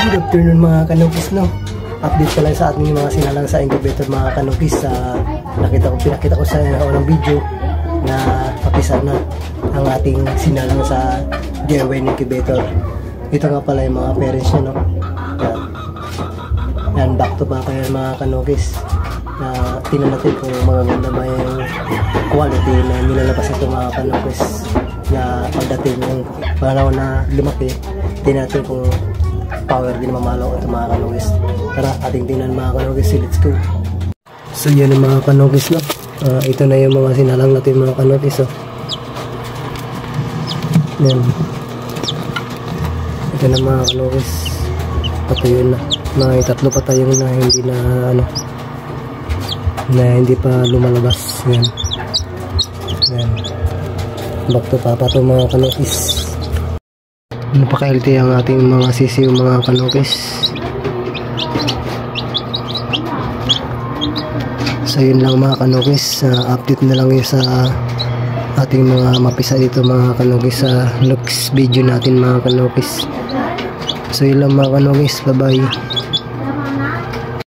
Good afternoon mga kanukis, no? Update ko lang sa ating mga sinalang sa incubator mga kanukis. Pinakita ko sa unang video na papisa na ang ating sinalang sa DIY incubator. Ito nga pala yung mga parents niya, no? Yan, back to back yan mga kanukis. Tingnan natin kung magaganda ba yung quality na nilalabas ito mga kanukis. Na pagdating yung panahon na lumaki, tingnan natin kung power din mamalaw ito mga kanugis. Tara, ating tingnan mga kanugis. Let's go. So yan ang mga kanugis, no? Ito na yung mga sinalang natin mga kanugis, oh. Yan. Ito na mga kanugis. Patuyo na. May tatlo pa tayong na hindi na na hindi pa lumalabas. Yan. Yan. Back to papa to mga kanugis. Napaka-healthy ang ating mga sisiw mga kanukis. So yun lang mga kanukis, update na lang yun sa ating mga mapisa dito mga kanukis sa next video natin mga kanukis. So yun lang mga kanukis, bye bye.